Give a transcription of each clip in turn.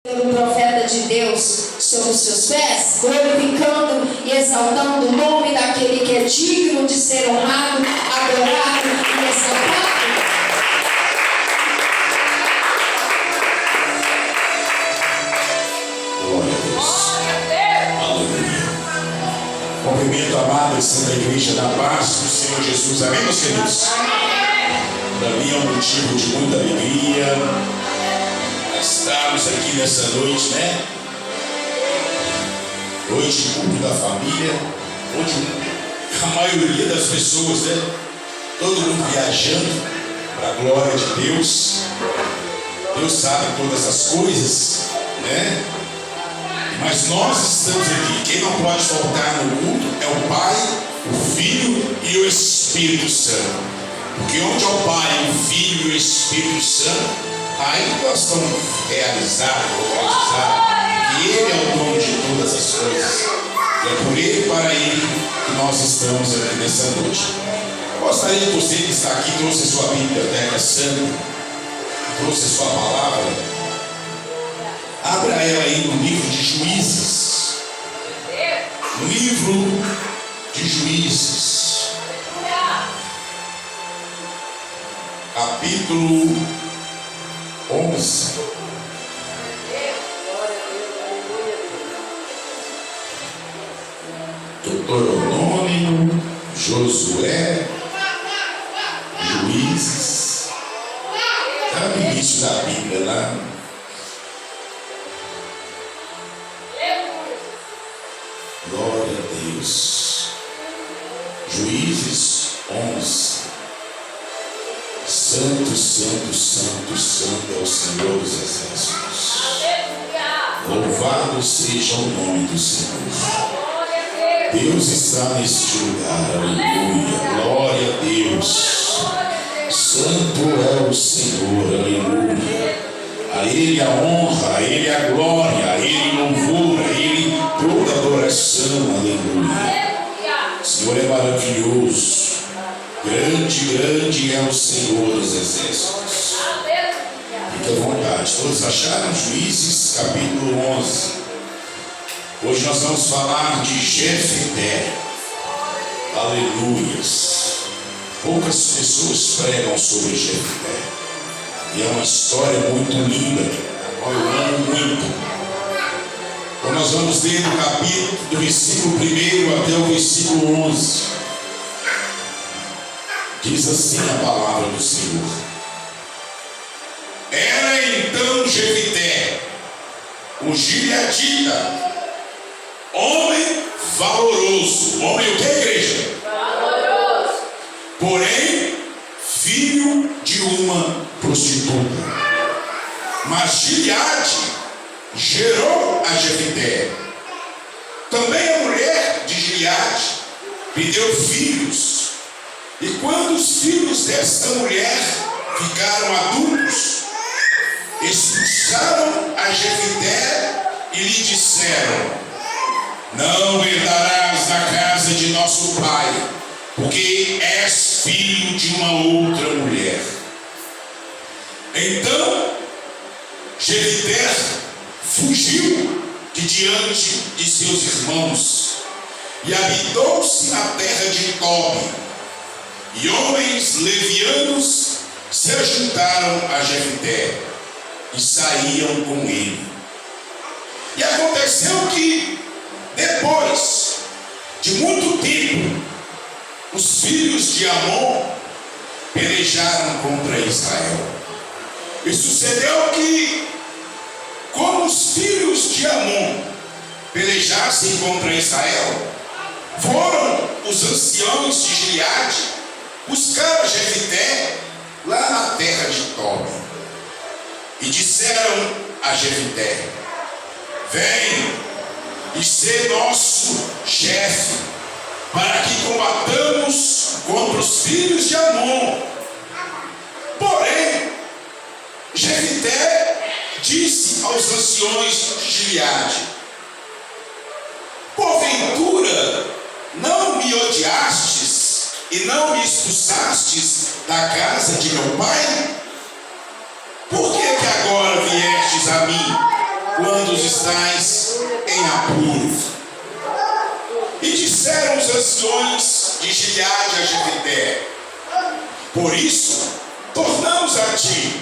O profeta de Deus sobre os seus pés, glorificando e exaltando o nome daquele que é digno de ser honrado, adorado e exaltado. Glória a Deus. Aleluia. Cumprimento a amada e santa igreja da paz do Senhor Jesus. Amém, meus queridos? Para mim é um motivo de muita alegria estarmos aqui nessa noite, né? Noite de culto da família, onde a maioria das pessoas, né? Todo mundo viajando para a glória de Deus. Deus sabe todas as coisas, né? Mas nós estamos aqui. Quem não pode faltar no culto é o Pai, o Filho e o Espírito Santo. Porque onde é o Pai, o Filho e o Espírito Santo, aí nós estamos realizados, que Ele é o dono de todas as coisas. E é por Ele e para Ele que nós estamos aqui nessa noite. Eu gostaria que você que está aqui trouxe a sua biblioteca santa, trouxe a sua palavra. Abra ela aí no livro de Juízes. Livro de Juízes. Capítulo 11. Deuteronômio, Josué, Juízes. Está no início da Bíblia lá. Glória a Deus. Juízes 11. Santo, santo, santo, santo é o Senhor dos Exércitos. Louvado seja o nome do Senhor. Deus está neste lugar, aleluia. Glória a Deus. Santo é o Senhor, aleluia. A Ele a honra, a Ele a glória, a Ele louvor, a Ele toda adoração, aleluia. O Senhor é maravilhoso. Grande, grande é o Senhor dos Exércitos. Fique à vontade. Todos acharam? Juízes, capítulo 11. Hoje nós vamos falar de Jefté. Aleluias. Poucas pessoas pregam sobre Jefté. E é uma história muito linda, a qual eu amo muito. Então nós vamos ler do capítulo, do versículo 1 até o versículo 11. Diz assim a palavra do Senhor. Era então Jefté, o gileadita, homem valoroso. Homem o que, igreja? Valoroso. Porém, filho de uma prostituta. Mas Gileade gerou a Jefté. Também a mulher de Gileade lhe deu filhos. E quando os filhos desta mulher ficaram adultos, expulsaram a Jefté e lhe disseram: não herdarás na casa de nosso pai, porque és filho de uma outra mulher. Então Jefté fugiu de diante de seus irmãos e habitou-se na terra de Tobi. E homens levianos se ajuntaram a Jefté e saíam com ele. E aconteceu que, depois de muito tempo, os filhos de Amon pelejaram contra Israel. E sucedeu que, como os filhos de Amon pelejassem contra Israel, foram os anciãos de Gileade buscar a Jefté lá na terra de Tobi. E disseram a Jefté: vem e sê nosso chefe, para que combatamos contra os filhos de Amon. Porém, Jefté disse aos anciões de Gileade: porventura não me odiastes e não me expulsastes da casa de meu pai? Por que agora viestes a mim quando estáis em apuro. E disseram os anciões de Gileade a Jefité: por isso, tornamos a ti,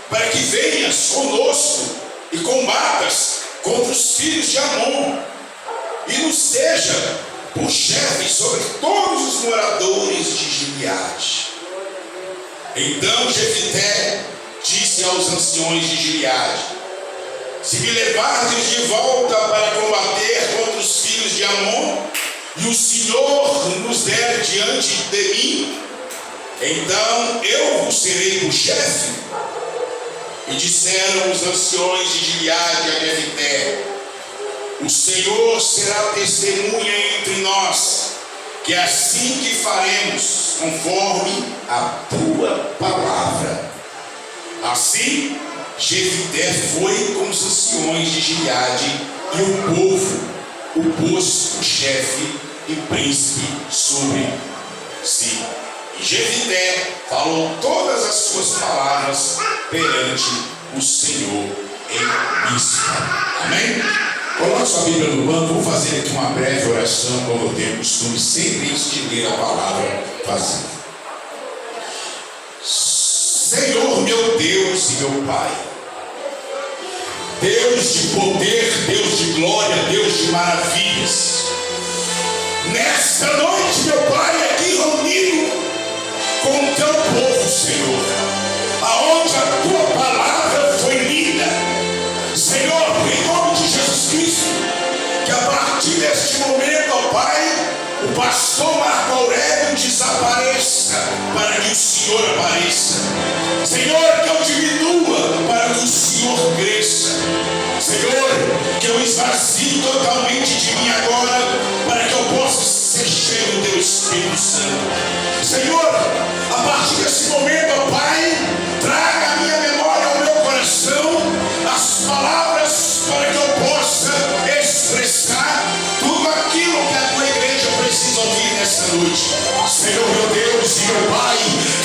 para que venhas conosco e combatas contra os filhos de Amon, e nos seja por chefe sobre todos os moradores de Gileade. Então Jefité disse aos anciões de Gileade: se me levardes de volta para combater contra os filhos de Amon, e o Senhor nos der diante de mim, então eu vos serei por chefe. E disseram os anciões de Gileade a Jefité: o Senhor será testemunha entre nós, que é assim que faremos, conforme a tua palavra. Assim, Jefité foi com os anciões de Gileade, e o povo o pôs por chefe e príncipe sobre si. E Jefité falou todas as suas palavras perante o Senhor em Mispa. Amém? Coloque sua Bíblia no banco. Vou fazer aqui uma breve oração, como eu tenho costume sempre de ler a palavra vazia. Senhor meu Deus e meu Pai, Deus de poder, Deus de glória, Deus de maravilhas, nesta noite, meu Pai, aqui reunido com o teu povo, Senhor, aonde a tua palavra foi lida, Senhor, em nome de Jesus Cristo, que a partir deste momento, ó Pai, o pastor Marco Aurélio desapareça para que o Senhor apareça. Senhor, que eu diminua para que o Senhor cresça. Senhor, que eu esvazie totalmente de mim agora para que eu possa ser cheio do teu Espírito Santo. Senhor, a partir desse momento, ó Pai, traga a minha memória ao meu coração as palavras para que eu possa expressar tudo aquilo que a tua igreja precisa ouvir nessa noite. Senhor meu Deus e meu Pai,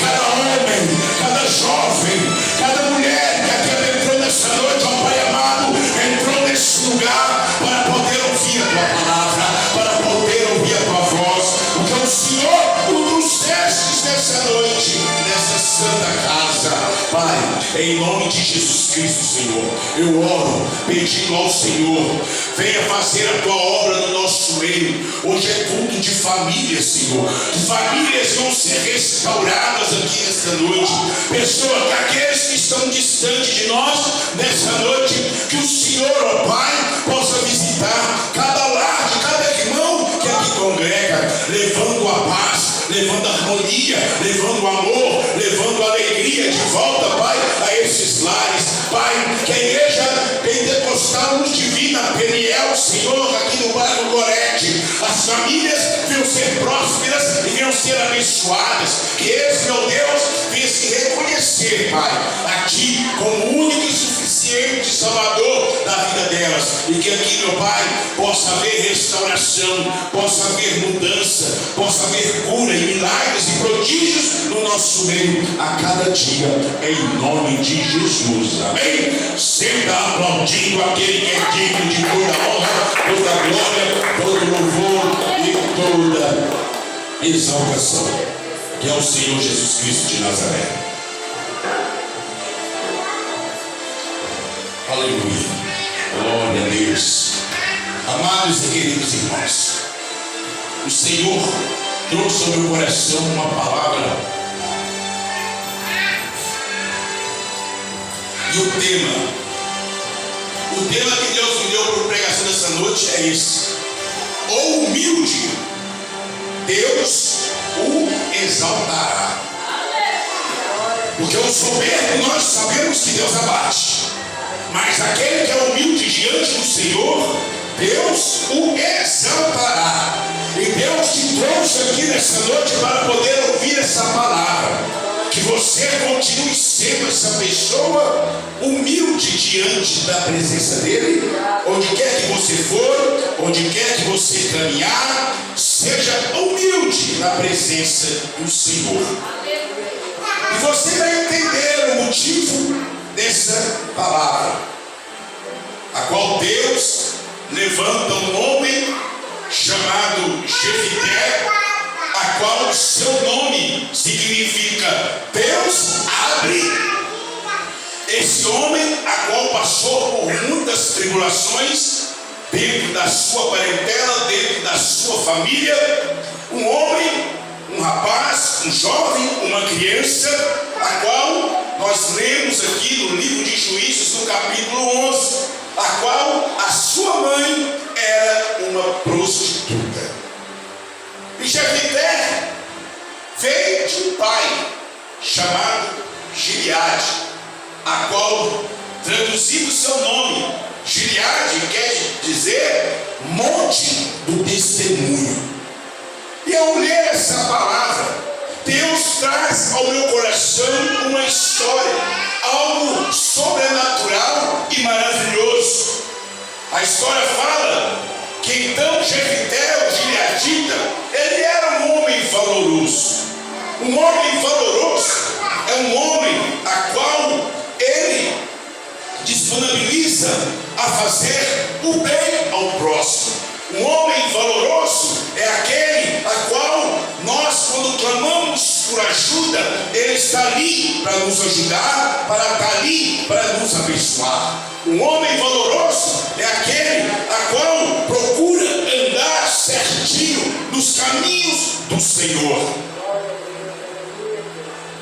cada homem, cada jovem, cada mulher que aqui adentrou nessa noite, ó Pai amado, entrou nesse lugar para poder ouvir a tua palavra, para poder ouvir a tua voz, porque o Senhor nos destes nessa noite, nessa santa casa. Pai, em nome de Jesus Cristo, Senhor, eu oro pedindo ao Senhor, venha fazer a tua obra no nosso meio. Hoje é culto de família, Senhor, que famílias vão ser restauradas aqui nesta noite. Pessoas, que aqueles que estão distantes de nós nessa noite, que o Senhor, ó Pai, possa visitar cada lar de cada irmão que aqui congrega, levando a paz, levando a harmonia, levando o amor, levando a alegria de volta, Pai, a esses lares. Pai, que a igreja pentecostal Luz Divina Peniel, Senhor, aqui no bairro Gorete, as famílias venham ser prósperas e venham ser abençoadas. Que esse, meu Deus, venha se reconhecer, Pai, a Ti como único e suficiente Salvador da vida delas. E que aqui, meu Pai, possa haver restauração, possa haver mudança, possa haver cura e milagres e prodígios no nosso meio a cada dia, em nome de Jesus. Amém? Senta aplaudindo aquele que é digno de toda honra, toda glória, todo louvor e toda exaltação, que é o Senhor Jesus Cristo de Nazaré. Aleluia, glória a Deus. Amados e queridos irmãos, o Senhor trouxe ao meu coração uma palavra, e o tema que Deus me deu para pregação dessa noite é esse: o humilde, Deus o exaltará. Porque o soberbo nós sabemos que Deus abate, mas aquele que é humilde diante do Senhor, Deus o exaltará. E Deus te trouxe aqui nessa noite para poder ouvir essa palavra. Que você continue sendo essa pessoa humilde diante da presença dele, onde quer que você for, onde quer que você caminhar, seja humilde na presença do Senhor. E você vai entender o motivo dessa palavra. a qual Deus levanta um homem chamado Jefité, a qual seu nome significa Deus abre. Esse homem, a qual passou por muitas tribulações, dentro da sua parentela, dentro da sua família, um homem, um rapaz, um jovem, uma criança, a qual nós lemos aqui no livro de Juízes, no capítulo 11, a qual a sua mãe era uma prostituta. E Jefité veio de um pai chamado Gileade, a qual, traduzido seu nome, Gileade quer dizer monte do testemunho. E ao ler essa palavra, Deus traz ao meu coração uma história, algo sobrenatural e maravilhoso. A história fala que então Jefité, o gileadita, ele era um homem valoroso. Um homem valoroso é um homem a qual ele disponibiliza a fazer o bem ao próximo. Um homem valoroso é aquele a qual nós, quando clamamos por ajuda, ele está ali para nos ajudar, para estar ali para nos abençoar. Um homem valoroso é aquele a qual procura andar certinho nos caminhos do Senhor.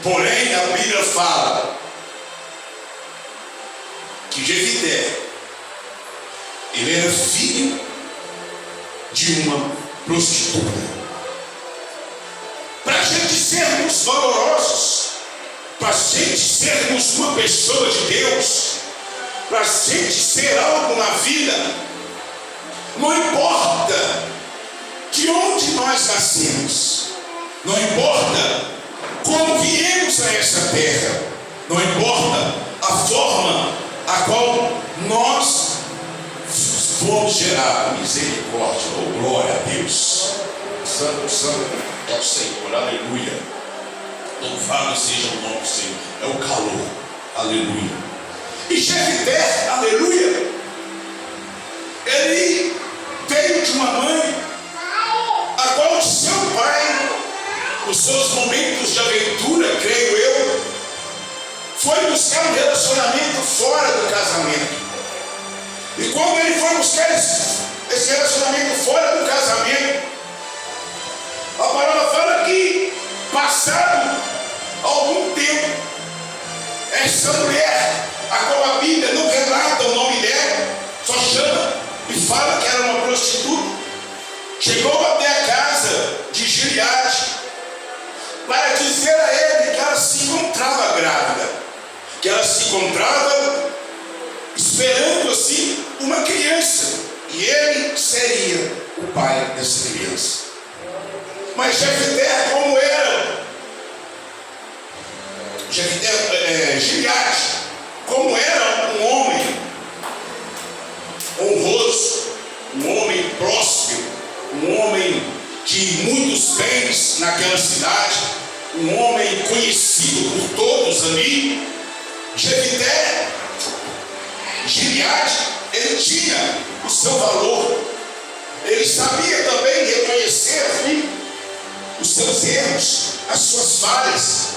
Porém, a Bíblia fala que Jefité, ele era filho de uma prostituta. Para a gente sermos valorosos, para a gente sermos uma pessoa de Deus, para a gente ser algo na vida, não importa de onde nós nascemos, não importa como viemos a essa terra, não importa a forma a qual nós fomos gerados. Misericórdia, oh glória a Deus. Santo, santo é o Senhor, aleluia. Louvado seja o nome do Senhor, é o calor, aleluia. E Jefité, aleluia, ele veio de uma mãe a qual seu pai, os seus momentos de aventura, creio eu, foi buscar um relacionamento fora do casamento. E quando ele foi buscar esse relacionamento fora do casamento, a palavra fala que, passado algum tempo, essa mulher, a qual a Bíblia não relata o nome dela, só chama e fala que era uma prostituta, chegou até a casa de Gileade para dizer a ele que ela se encontrava grávida, que ela se encontrava esperando assim uma criança, e ele seria o pai dessa criança. Mas Jefité, como era? Gileade, como era um homem honroso, um homem próspero, um homem de muitos bens naquela cidade, um homem conhecido por todos ali, Gileade, ele tinha o seu valor, ele sabia também reconhecer ali os seus erros, as suas falhas,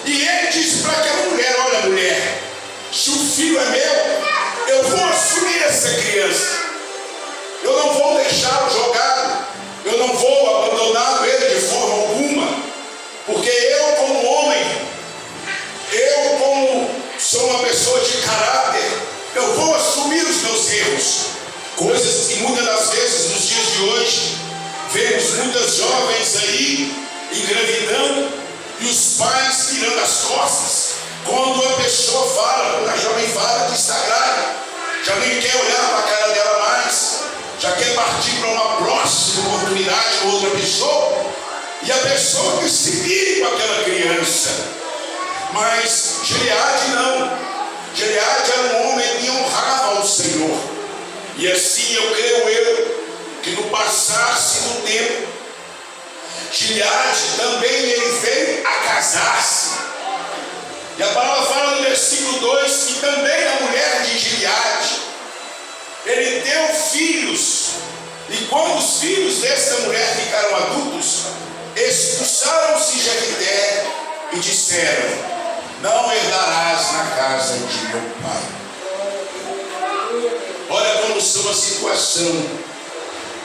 e ele disse para aquela mulher: olha mulher, se o filho é meu, eu vou assumir essa criança, eu não vou deixá-lo jogado, eu não vou abandonar ele de forma alguma, porque eu como homem, eu como sou uma pessoa de caráter, eu vou assumir os meus erros. Coisas que muitas das vezes nos dias de hoje vemos muitas jovens aí engravidando e os pais virando as costas quando a pessoa fala, quando a jovem fala que está grávida, já nem quer olhar para a cara dela mais, já quer partir para uma próxima oportunidade com outra pessoa, e a pessoa que se vire com aquela criança. Mas Gileade não. Gileade era um homem que honrava ao Senhor, e assim eu creio que no passar-se do tempo, Gileade também ele veio a casar-se. E a palavra fala no versículo 2 que também a mulher de Gileade, ele deu filhos. E quando os filhos desta mulher ficaram adultos, expulsaram-se Jefité e disseram: não herdarás na casa de meu pai. Olha como são a situação.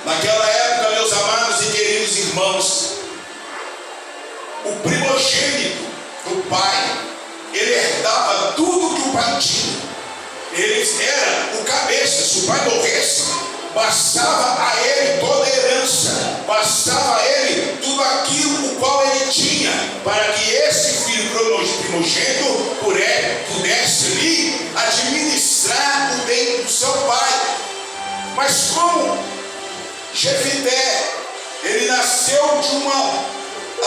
Naquela época, meus amados e queridos irmãos, o primogênito do pai, ele herdava tudo que o pai tinha. Ele era o cabeça. Se o pai morresse, bastava a ele toda a herança, bastava a ele tudo aquilo o qual ele tinha, para que esse filho primogênito pudesse ali administrar o bem do seu pai. Mas como Jefité, ele nasceu de uma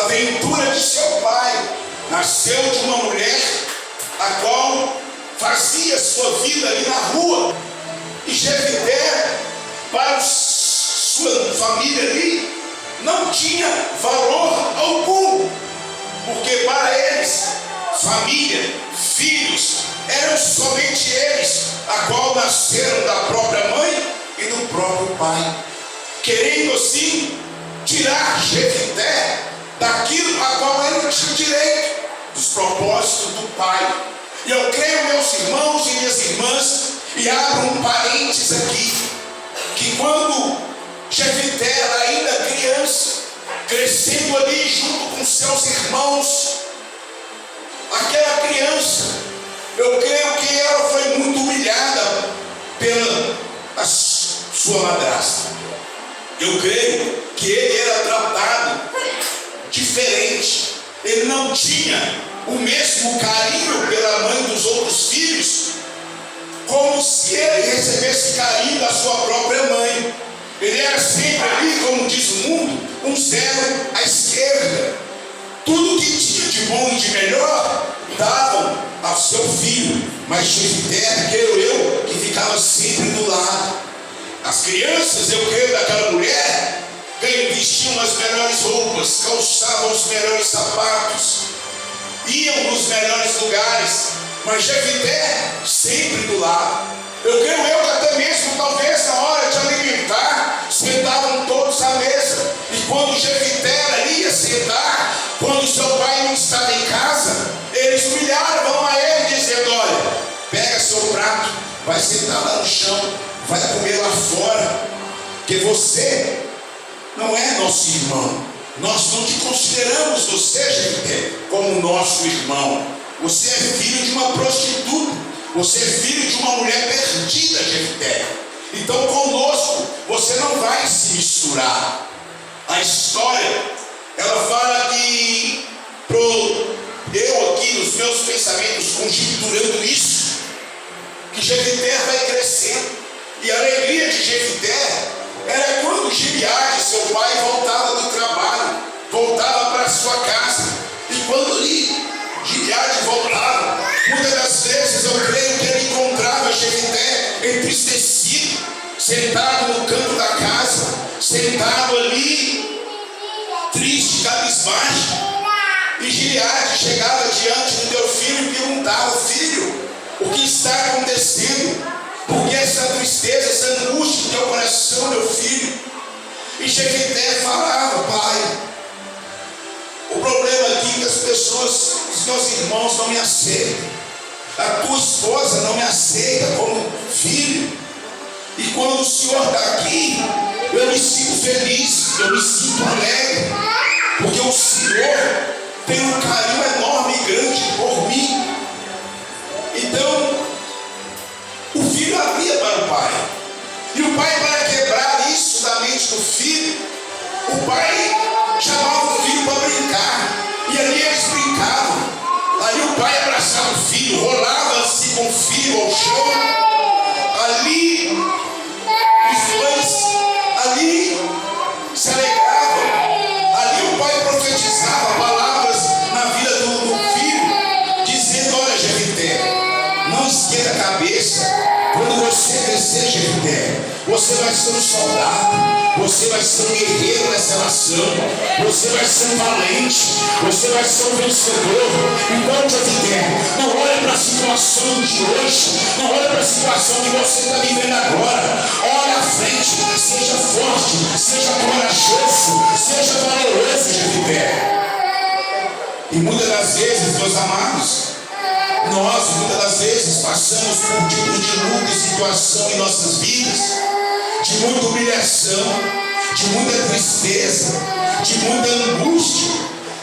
aventura de seu pai, nasceu de uma mulher a qual fazia sua vida ali na rua. E Jefité, para sua família ali, não tinha valor algum, porque para eles, família, filhos, eram somente eles, a qual nasceram da própria mãe e do próprio pai, querendo assim tirar Jefité daquilo a qual ele não tinha direito, dos propósitos do pai. E eu creio, meus irmãos e minhas irmãs, e abro um parênteses aqui, que quando Jefité era ainda criança, crescendo ali junto com seus irmãos, aquela criança, eu creio que ela foi muito humilhada pela sua madrasta. Eu creio que ele era tratado diferente. Ele não tinha o mesmo carinho pela mãe dos outros filhos, como se ele recebesse carinho da sua própria mãe. Ele era sempre ali, como diz o mundo, um zero à esquerda. Tudo que tinha de bom e de melhor davam ao seu filho, mas Jefité, creio eu, que ficava sempre do lado. As crianças, eu creio, daquela mulher, vestiam as melhores roupas, calçavam os melhores sapatos, iam nos melhores lugares, mas Jefité sempre do lado. Eu creio eu que até mesmo, talvez, na hora de alimentar, sentavam todos à mesa. E quando Jefité ali ia sentar, quando seu pai não estava em casa, eles humilhavam a ele, dizendo: olha, pega seu prato, vai sentar lá no chão, vai comer lá fora, porque você não é nosso irmão. Nós não te consideramos, você, Jefité, como nosso irmão. Você é filho de uma prostituta. Você é filho de uma mulher perdida, Jefité. Então conosco você não vai se misturar. A história, ela fala que, eu aqui nos meus pensamentos, conjecturando isso, que Jefité vai crescendo. E a alegria de Jefité era quando Gileade, seu pai, voltava do trabalho, voltava para sua casa. E quando ali Gileade voltava, muitas das vezes eu creio que ele encontrava Jefité entristecido, sentado no canto da casa, sentado ali, triste, cabisbaixo. E Gileade chegava diante do teu filho e perguntava: filho, o que está acontecendo? Por que essa tristeza, essa angústia no teu coração, meu filho? E Jefité falava: pai, o problema aqui é que as pessoas, os meus irmãos não me aceitam. A tua esposa não me aceita como filho. E quando o Senhor está aqui, eu me sinto feliz, eu me sinto alegre, porque o Senhor tem um carinho enorme e grande por mim. Então, o filho abria para o pai. E o pai, para quebrar isso da mente do filho, o pai chamava o filho para brincar. E ali eles brincavam. Ali o pai abraçava o filho, rolava-se com o filho ao chão. Ali os pais ali se alegravam. Ali o pai profetizava palavras na vida do filho, dizendo: olha, Jefité, não esquenta a cabeça. Quando você crescer, Jefité, você vai ser um soldado, você vai ser um guerreiro nessa nação, você vai ser um valente, você vai ser um vencedor. Então, Jefité, não olhe para a situação de hoje, não olhe para a situação que você está vivendo agora, E muitas das vezes, meus amados, nós muitas das vezes passamos por tipos de luta e situação em nossas vidas, de muita humilhação, de muita tristeza, de muita angústia.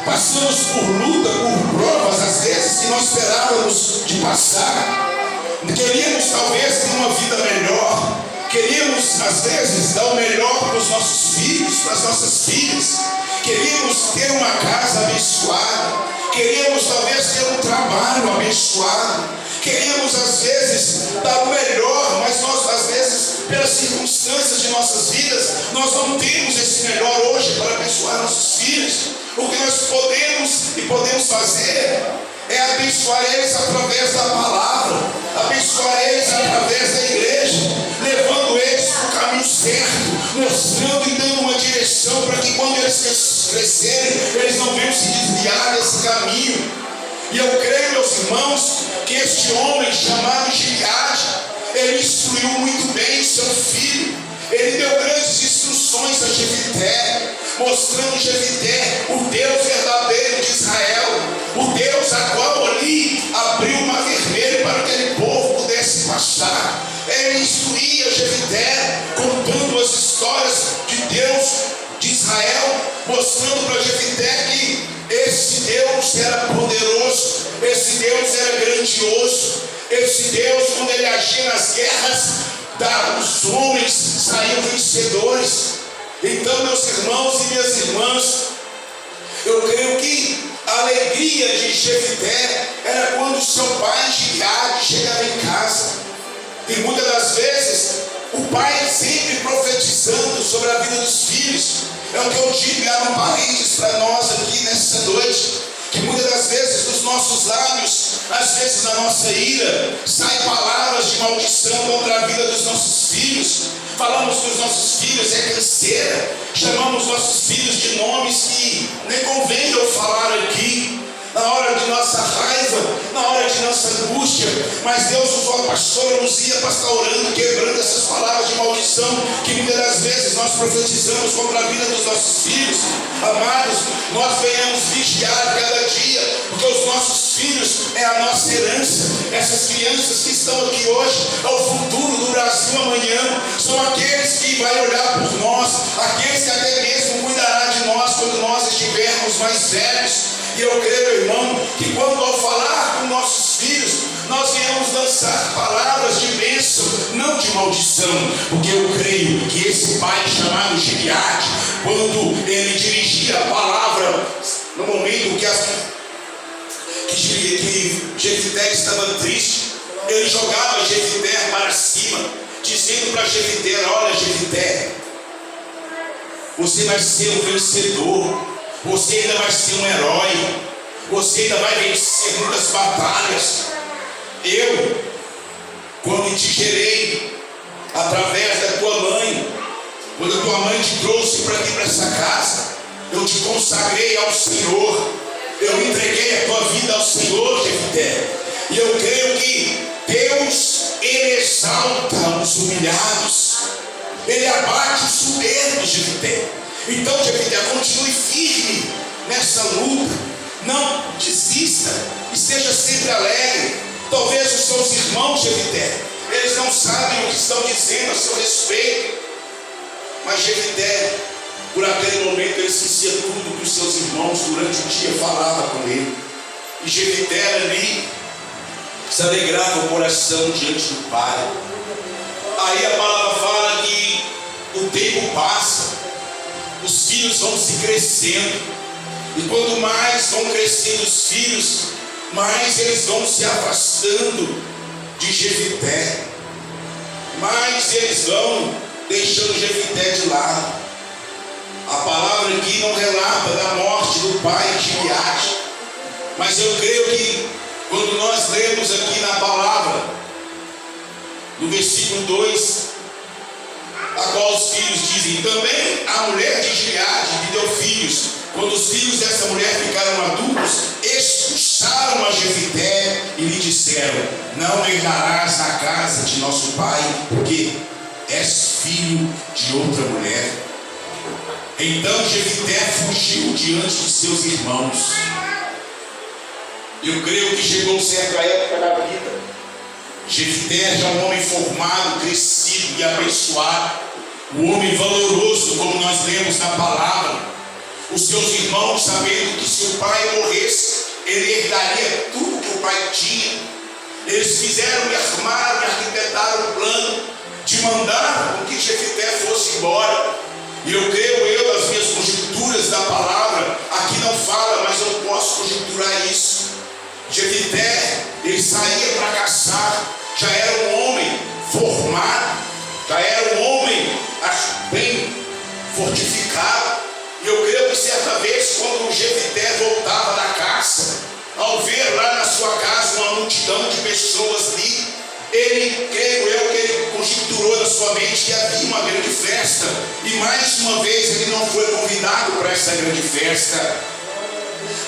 Passamos por luta, por provas, às vezes, que não esperávamos de passar. Queríamos talvez ter uma vida melhor. Queríamos, às vezes, dar o melhor para os nossos filhos, para as nossas filhas. Queríamos ter uma casa abençoada. Queríamos talvez ter um trabalho abençoado. Queríamos, às vezes, dar o melhor, mas nós, às vezes, pelas circunstâncias de nossas vidas, nós não temos esse melhor hoje para abençoar nossos filhos. O que nós podemos fazer é abençoar eles através da palavra, abençoar eles através da igreja, levando eles para o caminho certo, mostrando e dando uma direção para que quando eles crescerem, eles não venham se desviar desse caminho. E eu creio, meus irmãos, que este homem chamado Gileade, ele instruiu muito bem o seu filho. Ele deu grandes instruções a Jefité, mostrando Jefité o Deus verdadeiro de Israel, o Deus a qual ali abriu o mar vermelho para que aquele povo pudesse passar. Ele instruía Jefité, contando as histórias de Deus de Israel, mostrando para Jefité que esse Deus era poderoso, esse Deus era grandioso, esse Deus, quando ele agia nas guerras, os homens saíam vencedores. Então, meus irmãos e minhas irmãs, eu creio que a alegria de Jefité era quando seu pai Gileade chegava em casa. E muitas das vezes o pai sempre profetizando sobre a vida dos filhos. É o que eu digo, há um parênteses para nós aqui nessa noite, que muitas das vezes dos nossos lábios, às vezes na nossa ira, saem palavras de maldição contra a vida dos nossos filhos. Falamos que os nossos filhos é canseira, chamamos nossos filhos de nomes que nem convém eu falar aqui, na hora de nossa raiva, na hora de nossa angústia, mas Deus usou a pastora Luzia para estar orando, quebrando essas palavras de maldição que muitas das vezes nós profetizamos contra a vida dos nossos filhos. Amados, nós venhamos vigiar cada dia, porque os nossos filhos é a nossa herança. Essas crianças que estão aqui hoje é o futuro do Brasil amanhã, são aqueles que vai olhar por nós, aqueles que até mesmo cuidará de nós quando nós estivermos mais velhos. E eu creio, irmão, que quando ao falar com nossos filhos, nós venhamos lançar palavras de bênção, não de maldição, porque eu creio que esse pai chamado Gileade, quando ele dirigia a palavra, no momento que Jefité estava triste, ele jogava Jefité para cima, dizendo para Jefité: olha, Jefité, você vai ser um vencedor. Você ainda vai ser um herói. Você ainda vai vencer muitas batalhas. Eu, quando te gerei, através da tua mãe, quando a tua mãe te trouxe para aqui, para essa casa, eu te consagrei ao Senhor. Eu entreguei a tua vida ao Senhor, Jefité. E eu creio que Deus, Ele exalta os humilhados. Ele abate os soberbos, Jefité. Então, Jefité, continue firme nessa luta, não desista, esteja sempre alegre. Talvez os seus irmãos, Jefité, eles não sabem o que estão dizendo a seu respeito, mas Jefité, por aquele momento, ele esquecia tudo que os seus irmãos durante o dia falavam com ele. E Jefité ali se alegrava o coração diante do Pai. Aí a palavra fala que o tempo passa, os filhos vão se crescendo, e quanto mais vão crescendo os filhos, mais eles vão se afastando de Jefité, mais eles vão deixando Jefité de lado. A palavra aqui não relata da morte do pai de Gileade, mas eu creio que quando nós lemos aqui na palavra, no versículo 2, a qual os filhos dizem: também a mulher de Gileade lhe deu filhos. Quando os filhos dessa mulher ficaram adultos, expulsaram a Jefité e lhe disseram: não herdarás na casa de nosso pai, porque és filho de outra mulher. Então Jefité fugiu diante de seus irmãos. Eu creio que chegou certa época da vida. Jefté já é um homem formado, crescido e abençoado. Um homem valoroso, como nós lemos na palavra. Os seus irmãos, sabendo que se o pai morresse, ele herdaria tudo que o pai tinha. Eles fizeram e armaram e arquitetaram um plano de mandar com que Jefté fosse embora. E eu creio, das minhas conjecturas da palavra, aqui não fala, mas eu posso conjecturar isso. Jefté, ele saía para caçar, já era um homem formado, já era um homem bem fortificado. E eu creio que certa vez, quando Jefté voltava da caça, ao ver lá na sua casa uma multidão de pessoas ali, ele, creio eu, que ele conjecturou na sua mente que havia uma grande festa. E mais uma vez ele não foi convidado para essa grande festa.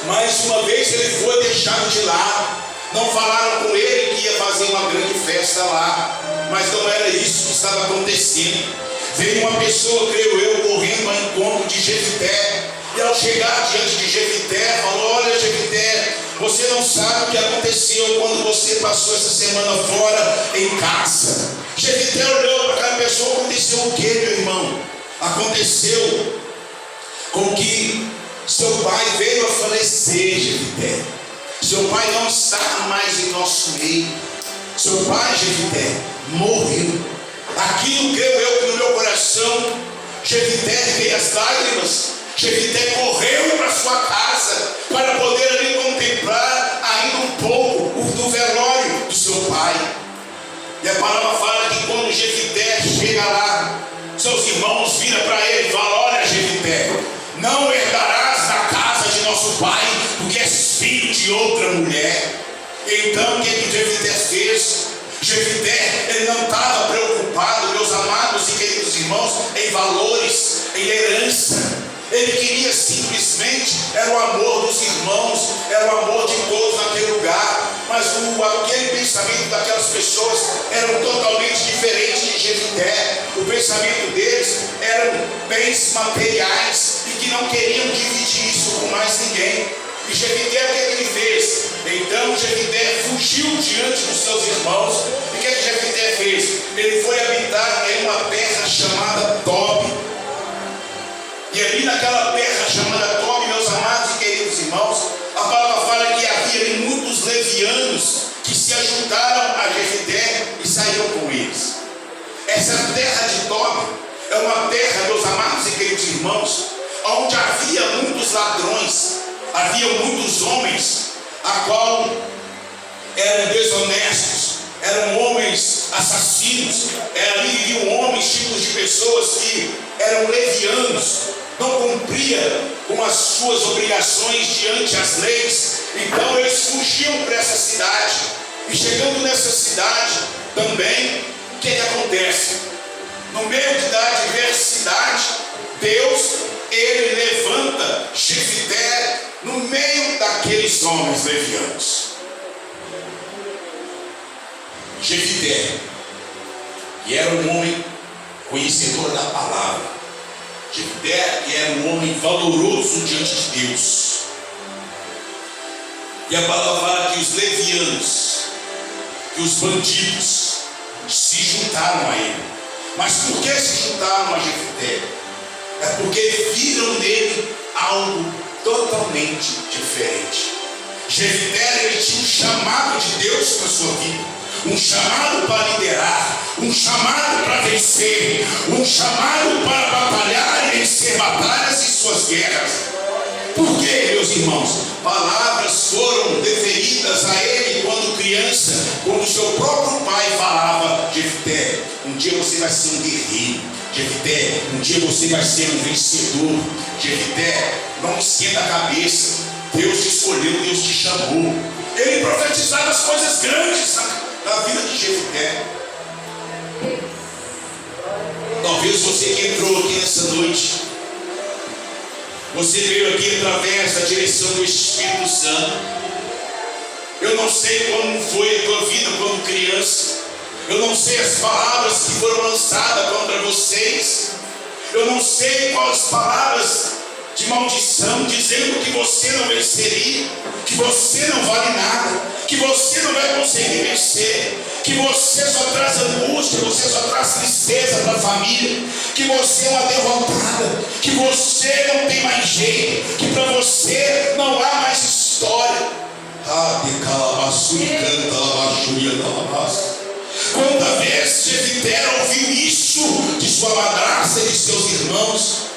Mais uma vez ele foi deixado de lado. Não falaram com ele que ia fazer uma grande festa lá. Mas não era isso que estava acontecendo. Veio uma pessoa, creio eu, correndo ao encontro de Jefté. E ao chegar diante de Jefté, falou: olha, Jefté, você não sabe o que aconteceu quando você passou essa semana fora em casa. Jefté olhou para aquela pessoa. Aconteceu o que, meu irmão? Aconteceu com que seu pai veio a falecer, Jefté. Seu pai não está mais em nosso meio. Seu pai, Jefté, morreu. Aquilo, creio eu, que no meu coração, Jefté veio as lágrimas. Jefté correu para sua casa para poder ali contemplar ainda um pouco do velório do seu pai. E a palavra fala que quando Jefté chega lá, seus irmãos viram para ele e falam: olha, Jefté, não herdarás na casa de nosso pai, porque és filho de outra mulher. Então o que Jefté fez? Jefté, ele não estava preocupado, meus amados e queridos irmãos, em valores, em herança. Ele queria simplesmente, era o amor dos irmãos, era o amor de todos naquele lugar. Mas aquele pensamento daquelas pessoas era totalmente diferente de Jefté. O pensamento deles eram bens materiais e que não queriam dividir isso com mais ninguém. E Jefté, o que ele fez? Então Jefté fugiu diante dos seus irmãos. E o que Jefté fez? Ele foi habitar em uma terra chamada Tobi. E ali naquela terra chamada Tobi, meus amados e queridos irmãos, a palavra fala que havia muitos levianos que se ajuntaram a Jefté e saíram com eles. Essa terra de Tobi é uma terra, meus amados e queridos irmãos, onde havia muitos ladrões, havia muitos homens, a qual eram desonestos, eram homens assassinos, ali viviam homens, tipos de pessoas que eram levianos, não cumpria com as suas obrigações diante das leis. Então eles fugiam para essa cidade. E chegando nessa cidade também, o que acontece? No meio da adversidade, Deus, ele levanta Jefté no meio daqueles homens levianos. Jefté, que era um homem conhecedor da palavra. Jefté, que era um homem valoroso diante de Deus. E a palavra fala que os levianos, que os bandidos se juntaram a ele. Mas por que se juntaram a Jefté? É porque viram nele algo totalmente diferente. Jefté, ele tinha um chamado de Deus para a sua vida. Um chamado para liderar, um chamado para vencer, um chamado para batalhar e vencer batalhas em suas guerras. Por quê, meus irmãos? Palavras foram deferidas a ele quando criança, quando seu próprio pai falava: Jefté, um dia você vai ser um guerreiro. Jefté, um dia você vai ser um vencedor. Jefté, não esquenta a cabeça. Deus te escolheu, Deus te chamou. Ele profetizava as coisas grandes da vida de Jefté. Talvez você que entrou aqui nessa noite, você veio aqui através da direção do Espírito Santo. Eu não sei como foi a tua vida quando criança. Eu não sei as palavras que foram lançadas contra vocês. Eu não sei quais palavras de de maldição, dizendo que você não venceria, que você não vale nada, que você não vai conseguir vencer, que você só traz angústia, você só traz tristeza para a família, que você é uma derrotada, que você não tem mais jeito, que para você não há mais história. Quantas vezes Jefité ouviu isso de sua madrasta e de seus irmãos?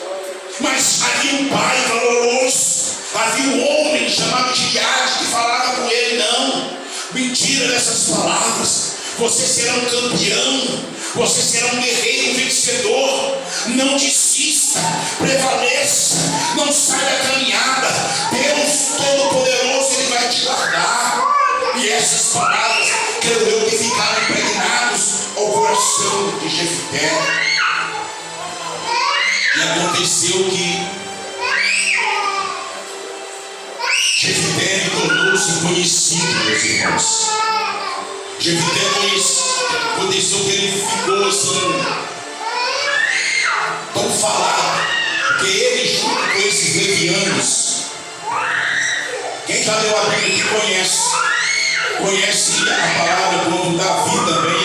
Mas havia um pai valoroso, havia um homem chamado Gileade que falava com ele: não, mentira dessas palavras, você será um campeão, você será um guerreiro, um vencedor, não desista, prevaleça, não saia da caminhada, Deus Todo-Poderoso, Ele vai te guardar. E essas palavras, creio eu, que ficaram impregnados ao coração de Jefité. E aconteceu que Jefité tornou-se conhecido, meus irmãos. Jefité aconteceu que ele ficou assim, tão falado, porque ele, junto com esses levianos, quem já leu a Bíblia que conhece a palavra, quando Davi também,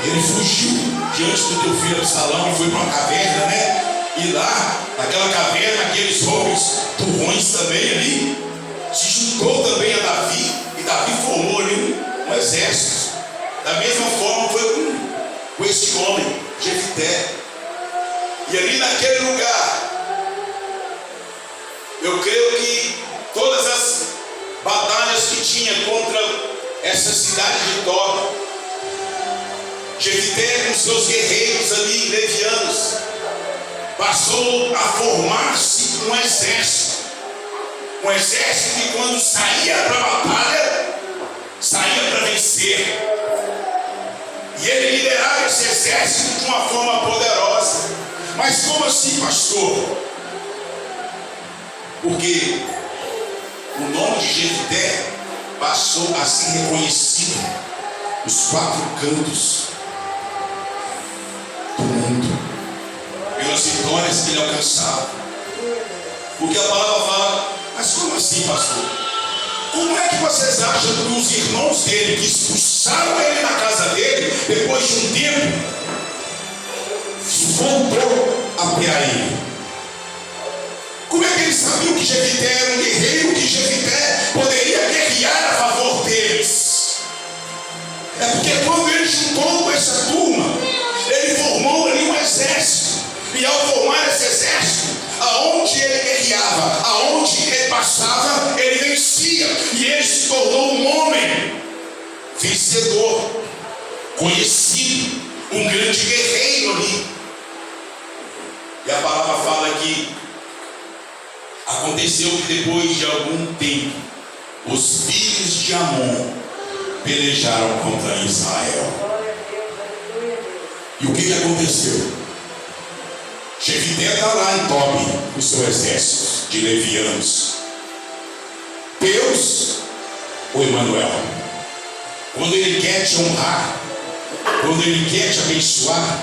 ele fugiu diante do teu filho Absalão e foi para uma caverna, né? E lá, naquela caverna, aqueles homens turrões também ali, se juntou também a Davi, e Davi formou ali um exército. Da mesma forma foi com este homem, Jefité. E ali naquele lugar, eu creio que todas as batalhas que tinha contra essa cidade de Tob, Jefité com seus guerreiros ali, levianos, passou a formar-se um exército que quando saía para a batalha, saía para vencer. E ele liderava esse exército de uma forma poderosa. Mas como assim, pastor? Porque o nome de Jefité passou a ser reconhecido nos 4 cantos do mundo, pelas vitórias que ele alcançava. Porque a palavra fala: mas como assim, pastor? Como é que vocês acham que os irmãos dele, que expulsaram ele da casa dele, depois de um tempo, voltou a apoiar ele? Como é que eles sabiam que Jefité era um guerreiro, que Jefité poderia guerrear a favor deles? É porque quando ele juntou com essa turma, ele formou ali um exército. E ao formar esse exército, aonde ele guerreava, aonde ele passava, ele vencia. E ele se tornou um homem vencedor, conhecido, um grande guerreiro ali. E a palavra fala que aconteceu que depois de algum tempo, os filhos de Amon pelejaram contra Israel. E o que aconteceu? Jefité está lá em Tob, com o seu exército de levianos. Deus, o Emanuel, quando Ele quer te honrar, quando Ele quer te abençoar,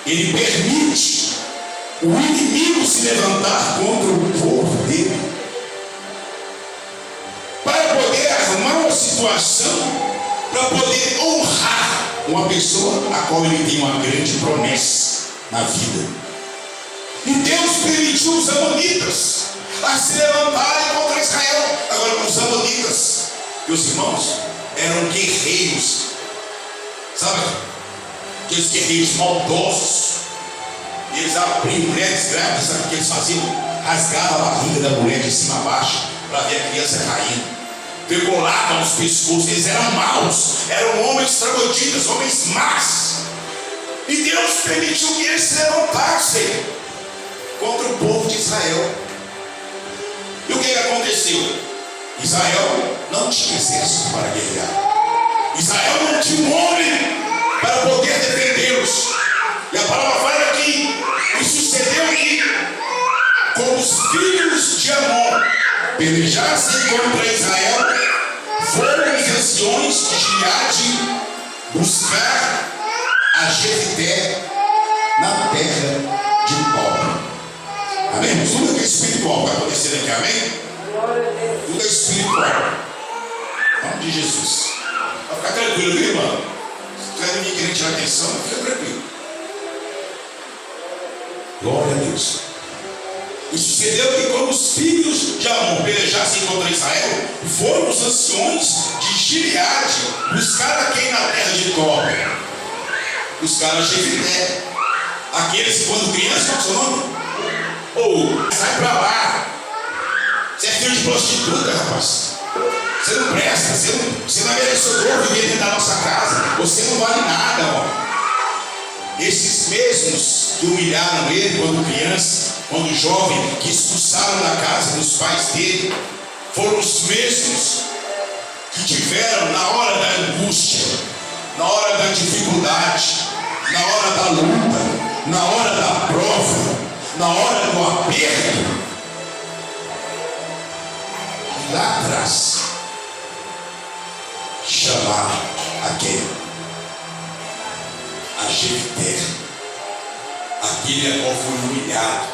Ele permite o inimigo se levantar contra o povo dele, para poder armar uma situação, para poder honrar uma pessoa a qual ele tem uma grande promessa na vida. E Deus permitiu os amonitas a se levantarem contra Israel. Agora, os amonitas, meus irmãos, eram guerreiros, sabe? Aqueles guerreiros maldosos. Eles abriam mulheres grávidas, sabe o que eles faziam? Rasgavam a barriga da mulher de cima a baixo para ver a criança caindo. Degolavam os pescoços. Eles eram maus, eram homens trogloditas, homens más. E Deus permitiu que eles se levantassem contra o povo de Israel. E o que aconteceu? Israel não tinha exército para guerrear. Israel não tinha um homem para poder defendê-los. E a palavra fala que e sucedeu que, como os filhos de Amon pelejassem contra Israel, foram os anciões de Gileade buscar a Jefité na terra de Tob. Amém? Tudo que é espiritual está acontecendo aqui, amém? Tudo é espiritual. Em nome de Jesus. Vai ficar tranquilo, viu, irmão? Se tiver ninguém querendo tirar atenção, fica tranquilo. Glória a Deus. E sucedeu que quando os filhos de Amon pelejassem contra Israel, foram os anciões de Gileade buscar a quem na terra de Tob? Buscaram a Jefité. Aqueles que quando criança, qual é o seu nome? Ou sai pra lá. Você é filho de prostituta, rapaz. Você não presta, você não é merecedor viver dentro da nossa casa. Você não vale nada, ó. Esses mesmos que humilharam ele quando criança, quando jovem, que expulsaram da casa dos pais dele, foram os mesmos que tiveram na hora da angústia, na hora da dificuldade, na hora da luta, na hora da prova, na hora do aperto, e lá atrás chamar a quem? A Jefité, aquele a qual foi humilhado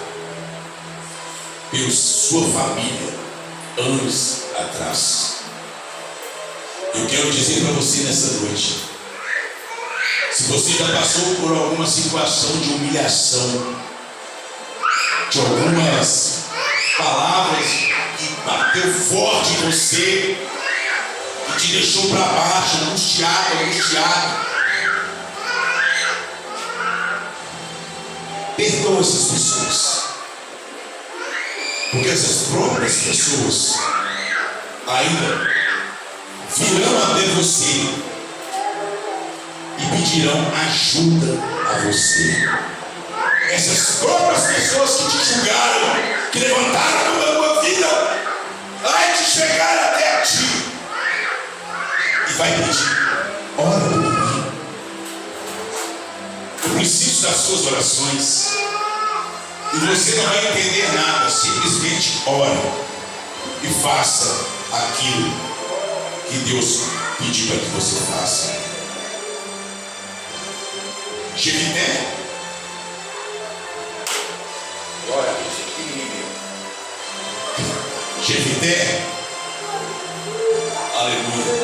pela sua família anos atrás. Eu quero dizer para você nessa noite, se você já passou por alguma situação de humilhação, de algumas palavras que bateu forte em você e te deixou para baixo, angustiado, perdoa essas pessoas, porque essas próprias pessoas ainda virão até você e pedirão ajuda a você. Essas próprias pessoas que te julgaram, que levantaram a mão da tua vida, vai te chegar até a ti e vai pedir: ora por mim. Eu preciso das suas orações. E você não vai entender nada, simplesmente ore e faça aquilo que Deus pediu para que você faça. Jefité, glória a Deus, pequenininho. Jefité, aleluia.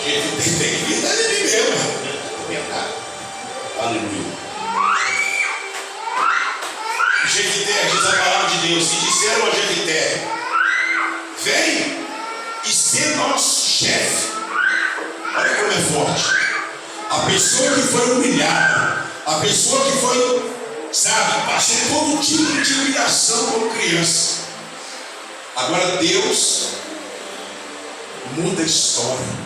Jefité tem que vir de mim mesmo. Aleluia. Jefité, diz a palavra de Deus, e disseram a Jefité: vem e ser nosso chefe. Olha como é forte. A pessoa que foi humilhada, a pessoa que foi, passou todo tipo de humilhação como criança. Agora Deus muda a história.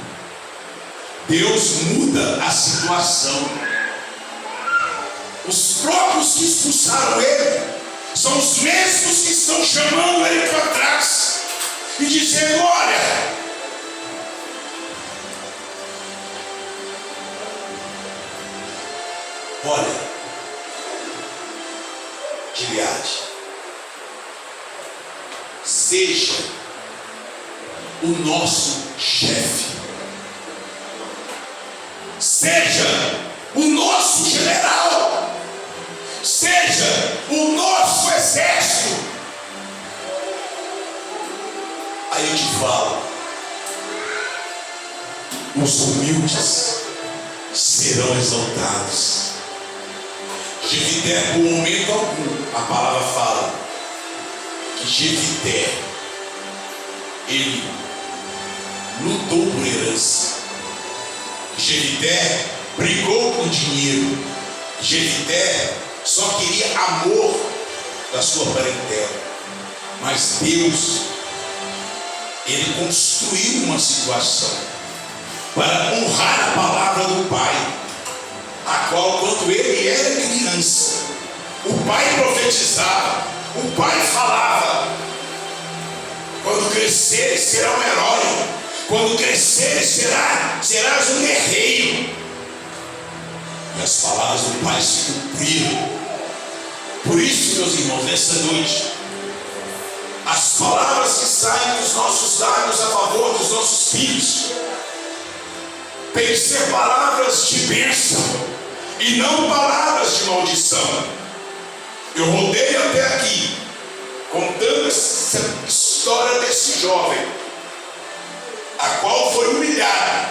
Deus muda a situação. Os próprios que expulsaram ele são os mesmos que estão chamando ele para trás e dizendo: olha, Gileade, seja o nosso chefe, seja o nosso general, seja o nosso exército. Aí eu te falo: os humildes serão exaltados. Jefité, por momento algum, a palavra fala que Jefité, ele lutou por herança. Jefité brigou por dinheiro. Jefité só queria amor da sua parentela. Mas Deus, ele construiu uma situação para honrar a palavra do pai, a qual, quando ele era criança, o pai profetizava, o pai falava: quando cresceres será um herói, quando cresceres serás um guerreiro. E as palavras do pai se cumpriram. Por isso, meus irmãos, nessa noite, as palavras que saem dos nossos lábios a favor dos nossos filhos tem que ser palavras de bênção e não palavras de maldição. Eu rodei até aqui, contando essa história desse jovem, a qual foi humilhado,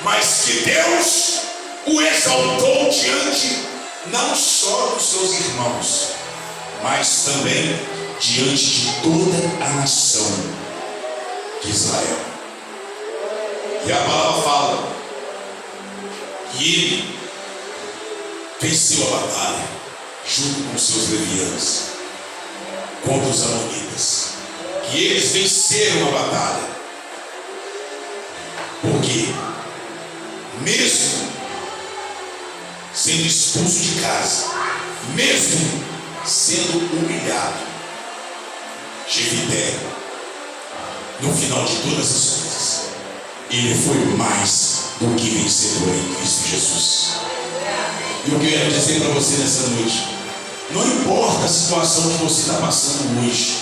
mas que Deus o exaltou diante não só dos seus irmãos, mas também diante de toda a nação de Israel. E a palavra fala que ele venceu a batalha junto com seus levianos contra os amonitas, que eles venceram a batalha, porque mesmo sendo expulso de casa, mesmo sendo humilhado, Jefité, no final de todas as coisas, ele foi mais do que vencedor em Cristo Jesus. E eu quero dizer para você nessa noite, não importa a situação que você está passando hoje,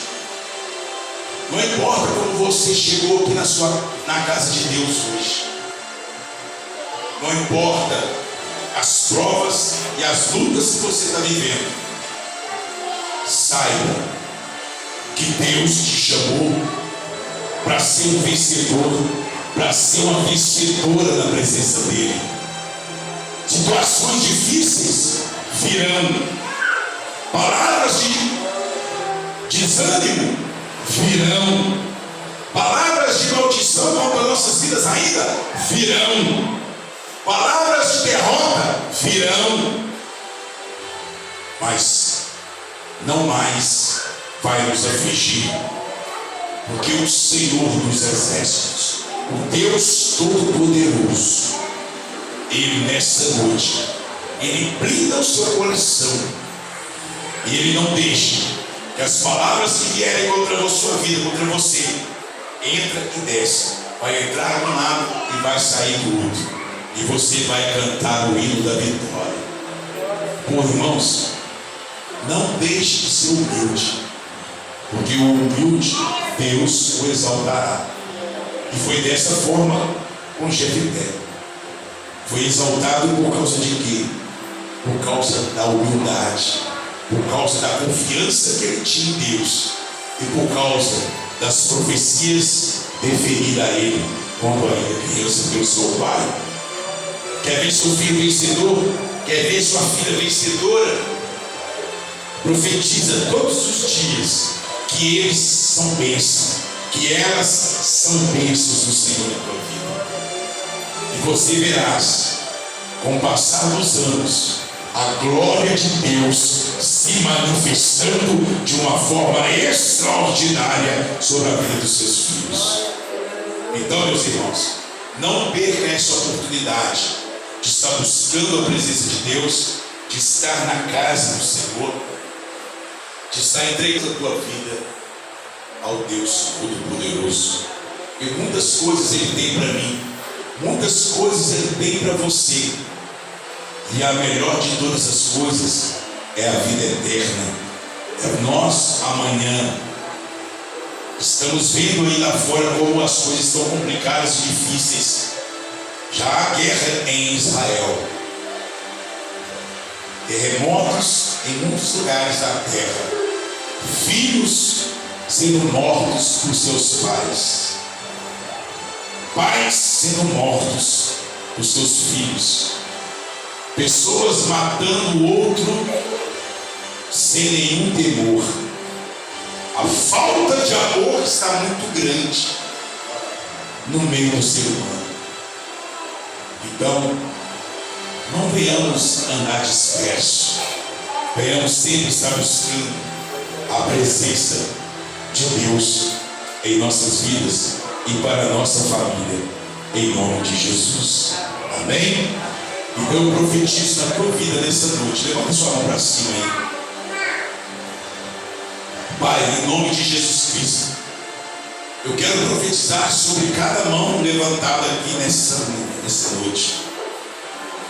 não importa como você chegou aqui na casa de Deus hoje, não importa as provas e as lutas que você está vivendo, saiba que Deus te chamou para ser um vencedor, para ser uma vencedora na presença dele. Situações difíceis virão, palavras de desânimo virão, palavras de maldição contra nossas vidas ainda virão, palavras de derrota virão, mas não mais vai nos afligir, porque o Senhor dos Exércitos, o Deus Todo-Poderoso, Ele nessa noite, Ele blinda o seu coração, e Ele não deixa que as palavras que vierem contra a sua vida, contra você, entra e desce, vai entrar de um lado e vai sair do outro, e você vai cantar o hino da vitória. Bom, irmãos, não deixe de ser humilde, porque o humilde Deus o exaltará. E foi dessa forma com Jefité. Foi exaltado por causa de quê? Por causa da humildade, por causa da confiança que ele tinha em Deus, e por causa das profecias referidas a ele quando ainda criança pelo seu pai. Quer ver seu filho vencedor? Quer ver sua filha vencedora? Profetiza todos os dias que eles são bênçãos, que elas são bênçãos do Senhor na tua vida. E você verás, com o passar dos anos, a glória de Deus se manifestando de uma forma extraordinária sobre a vida dos seus filhos. Então, meus irmãos, não perca essa oportunidade de estar buscando a presença de Deus, de estar na casa do Senhor, de estar entregando a tua vida ao Deus Todo-Poderoso. E muitas coisas Ele tem para mim, muitas coisas Ele tem para você, e a melhor de todas as coisas é a vida eterna. É nós amanhã. Estamos vendo aí lá fora como as coisas estão complicadas e difíceis. Já há guerra em Israel, terremotos em muitos lugares da terra, filhos sendo mortos por seus pais, pais sendo mortos por seus filhos, pessoas matando o outro sem nenhum temor. A falta de amor está muito grande no meio do ser humano. Então, não venhamos andar dispersos, venhamos sempre estar buscando a presença de Deus em nossas vidas e para a nossa família, em nome de Jesus. Amém? Então eu profetizo na tua vida nessa noite. Levanta sua mão para cima aí. Pai, em nome de Jesus Cristo, eu quero profetizar sobre cada mão levantada aqui nessa noite.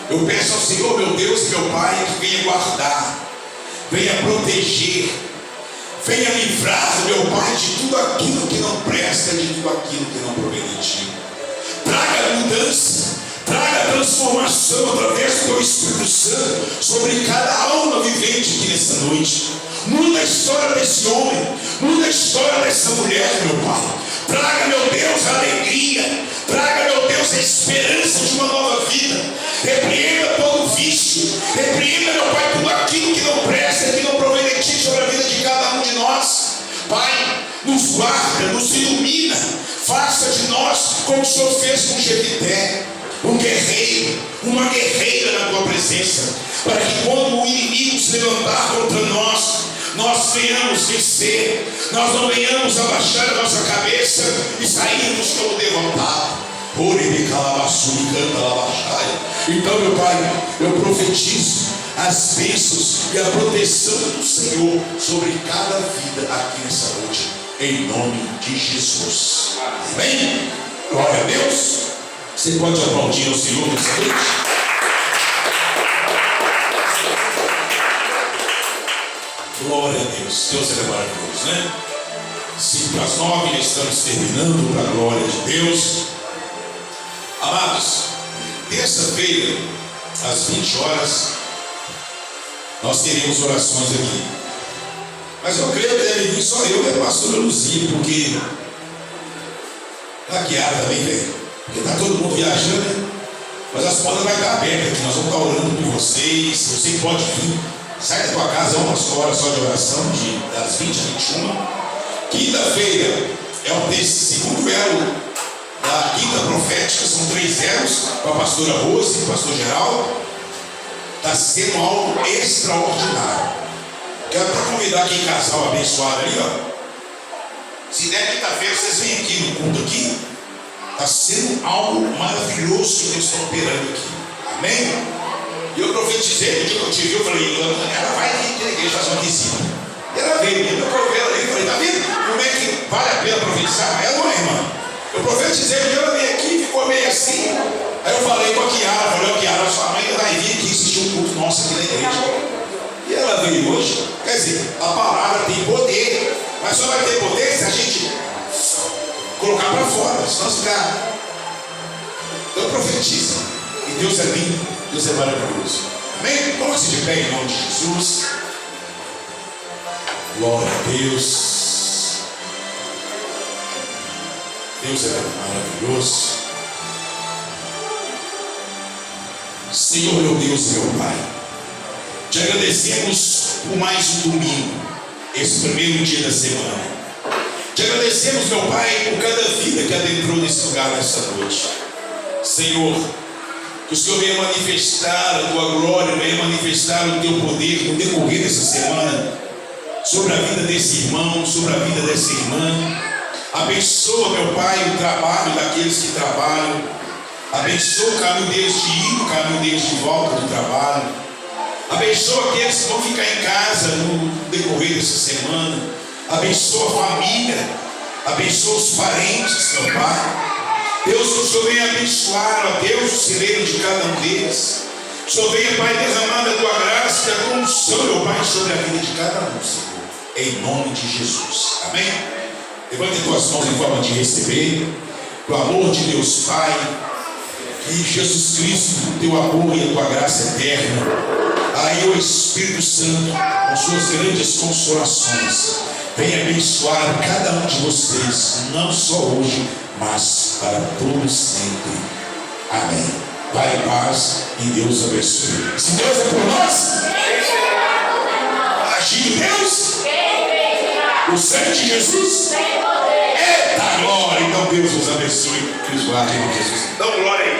Eu peço ao Senhor, meu Deus e meu Pai, que venha guardar, venha proteger, venha livrar, meu Pai, de tudo aquilo que não presta, de tudo aquilo que não provém de ti. Traga mudança, Traga transformação através do teu Espírito Santo sobre cada alma vivente aqui nessa noite. Muda a história desse homem, muda a história dessa mulher, meu Pai. Traga, meu Deus, a alegria. Traga, meu Deus, a esperança de uma nova vida. Repreenda todo vício. Repreenda, meu Pai, tudo aquilo que não presta, que não provém de Ti sobre a vida de cada um de nós. Pai, nos guarda, nos ilumina. Faça de nós como o Senhor fez com Jefité, um guerreiro, uma guerreira na Tua presença, para que quando o inimigo se levantar contra nós venhamos vencer, nós não venhamos abaixar a nossa cabeça e sairmos como derrotados. Então, meu Pai, eu profetizo as bênçãos e a proteção do Senhor sobre cada vida aqui nessa noite, em nome de Jesus. Amém? Glória a Deus. Você pode aplaudir ao Senhor nessa noite? Glória a Deus. Deus é maravilhoso, né? 8:55, já estamos terminando para a glória de Deus. Amados, terça-feira, às 20 horas, nós teremos orações aqui. Mas eu creio que deve vir só eu e a pastora Luzia, porque tá guiada também, velho. Porque está todo mundo viajando, né? Mas as portas vão estar abertas aqui. Nós vamos estar orando por vocês. Você pode vir. Sai da tua casa, umas horas só de oração, das 20 a 21. Quinta-feira é o segundo elo da quinta profética. São 3 elos com a pastora Rose e o pastor Geraldo. Está sendo algo extraordinário. Quero até convidar aquele casal abençoado ali, ó. Se der quinta-feira, vocês vêm aqui no culto aqui. Está sendo algo maravilhoso que Deus está operando aqui. Amém? E eu profetizei, no dia que eu te vi, eu falei, ela vai aqui na igreja fazer uma visita. E ela veio, eu vi ela ali, falei, tá vendo como é que vale a pena profetizar? Ela não é, irmã. Eu profetizei, um dia ela veio aqui, ficou meio assim. Aí eu falei com a Kiara, Kiara, sua mãe vai vir aqui assistir um culto nosso aqui na igreja. E ela veio hoje. Quer dizer, a palavra tem poder, mas só vai ter poder se a gente colocar para fora, senão ficar. Então profetiza. E Deus é lindo. Deus é maravilhoso. Amém? Coloque-se de pé em nome de Jesus. Glória a Deus. Deus é maravilhoso. Senhor, meu Deus e meu Pai, te agradecemos por mais um domingo, esse primeiro dia da semana. Te agradecemos, meu Pai, por cada vida que adentrou nesse lugar nessa noite. Senhor, que o Senhor venha manifestar a tua glória, venha manifestar o teu poder no decorrer dessa semana, sobre a vida desse irmão, sobre a vida dessa irmã. Abençoa, meu Pai, o trabalho daqueles que trabalham. Abençoa o caminho deles de ir, o caminho deles de volta do trabalho. Abençoa aqueles que vão ficar em casa no decorrer dessa semana. Abençoa a família. Abençoa os parentes, meu Pai. Deus, que o Senhor venha abençoar, ó Deus, o celeiro de cada um deles. Que o Senhor venha, Pai, derramar a tua graça e a tua unção, meu Pai, sobre a vida de cada um, Senhor. Em nome de Jesus. Amém? Levante tuas mãos em forma de receber. O amor de Deus Pai, que Jesus Cristo, o teu amor e a tua graça eterna, aí o Espírito Santo, com suas grandes consolações, venha abençoar cada um de vocês, não só hoje, mas para todos sempre. Amém. Vai em paz e Deus abençoe. Se Deus é por nós, agir Deus, o sangue de Jesus, eita glória. Então Deus nos abençoe e nos guarde em Jesus. Então glória aí.